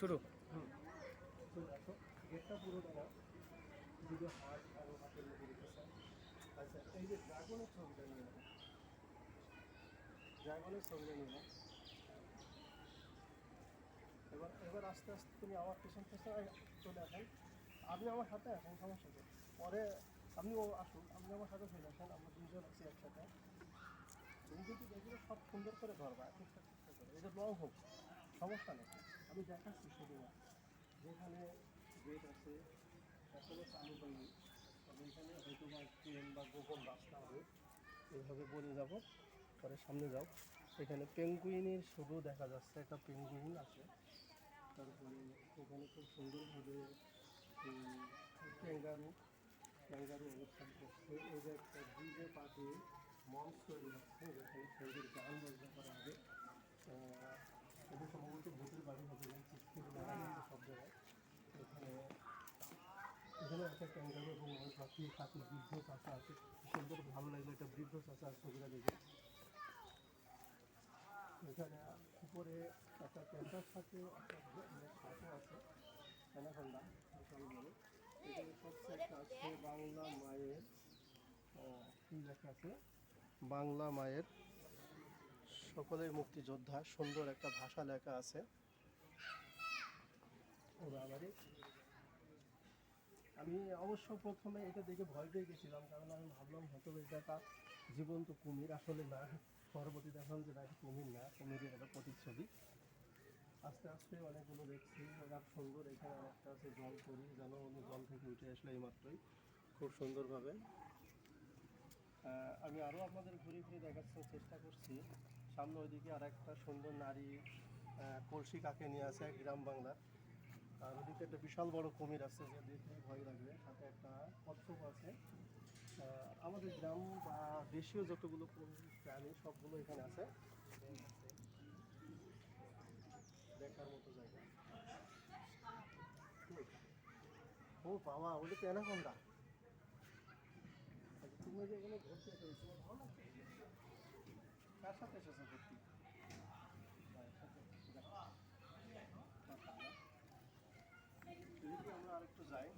শুরু। চলে আসো, গেটটা পুরোটা না, দুটো হাট ভালো হাতের মধ্যে রেখেছে। আচ্ছা, এই যে ড্রাগনের ছবিটা নিয়ে নাও, ড্রাগনের ছবিটা নিয়ে নাও। এবার এবার আস্তে আস্তে তুমি আমার পেছন পেছন চলে আসেন। আপনি আমার সাথে আসেন, সমস্যা নেই। পরে আপনিও আসুন, আপনি আমার সাথে চলে আসেন, আমরা দুজন আছি একসাথে। তুমি কিন্তু এগুলো সব সুন্দর করে ধরবা, ঠিকঠাক ঠিকঠাক করে। এটা লং হোক, সমস্যা নেই। আমি দেখাচ্ছি শুধু যেখানে গেট আছে এখনও চালু হয়নি, তবে এখানে হয়তো বা ট্রেন বা গোপন রাস্তা হবে। এইভাবে বলে যাব, পরে সামনে যাও। এখানে পেঙ্গুইনের শুধু দেখা যাচ্ছে, একটা পেঙ্গুইন আছে। তারপরে এখানে খুব সুন্দরভাবে ক্যাঙ্গারু ক্যাঙ্গারু অবস্থান করছে। এই যে একটা ব্রিজের পাশে মঞ্চ তৈরি হচ্ছে, যেখানে সুন্দর গান বাজনা করা হবে। এটা সম্ভবত ভূতের বাড়ি হবে, সব জায়গায়। এখানে এখানে একটা ক্যাঙ্গারু এবং মানুষ পাখি সাথে বৃদ্ধ চাষা আছে। সুন্দর ভালো লাগলো একটা বৃদ্ধ চাষার ছবিটা দেখে। এখানে উপরে একটা ক্যাম্পাস থাকে, একটা ছাতও আছে, অ্যানাকোন্ডা বিশাল বড়। এখানে সবচেয়ে একটা আছে বাংলা মায়ের, কী লেখা আছে, বাংলা মায়ের সকলের মুক্তিযোদ্ধা, সুন্দর একটা ভাষা লেখা আছে। ও বাবারে, আমি অবশ্য প্রথমে এটা দেখে ভয় পেয়ে গেছিলাম, কারণ আমি ভাবলাম হয়তো এটা একটা জীবন্ত কুমির, আসলে না। পরবর্তী দেখলাম যে না, এটা কুমির না, কুমিরের একটা প্রতিচ্ছবি। আস্তে আস্তে অনেকগুলো দেখছি, ওরা সুন্দর। এখানে একটা আছে জল করি, যেন উনি জল থেকে উঠে আসলে এইমাত্রই, খুব সুন্দরভাবে। আমি আরও আপনাদের ঘুরে ঘুরে দেখাচ্ছি চেষ্টা করছি। সামনে ওইদিকে আর একটা সুন্দর নারী কলসি কাকে নিয়ে আছে, গ্রাম বাংলার। আর ওদিকে একটা বিশাল বড় কুমির আছে, যে দেখে ভয় লাগবে। সাথে একটা কচ্ছপ আছে। আমাদের গ্রাম বা দেশীয় যতগুলো প্রাণী সবগুলো এখানে আছে, দেখার মতো জায়গা। ও বাবা, ওটা তো অ্যানাকোন্ডা। তুমি যে এখানে ঘুরতে এসেছো, ভালো লাগছে? কার সাথে এসেছো ঘুরতে? এদিকে আমরা আরেকটু যাই।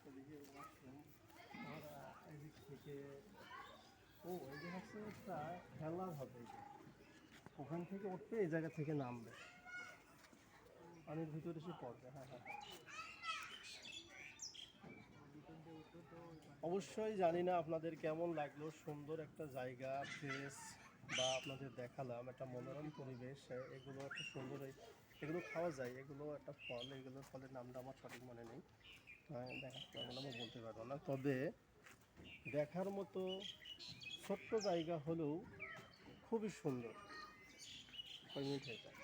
এদিকে ওয়াশরুম। আমরা এদিক থেকে, ও এই যে হচ্ছে একটা খেলার হবে, এই যে ওখান থেকে উঠবে, এই জায়গা থেকে নামবে, পানির ভিতরে এসে পড়বে। হ্যাঁ হ্যাঁ হ্যাঁ, অবশ্যই। জানি না আপনাদের কেমন লাগলো, সুন্দর একটা জায়গা, ফ্রেশ, বা আপনাদের দেখালাম একটা মনোরম পরিবেশ। এগুলো একটা সুন্দর, এগুলো খাওয়া যায়, এগুলো একটা ফল, এগুলোর ফলের নামটা আমার সঠিক মনে নেই, দেখাতে পারবো না বা বলতে পারবো না। তবে দেখার মতো ছোট্ট জায়গা হলেও খুবই সুন্দর। 5 মিনিট হয়ে যায়।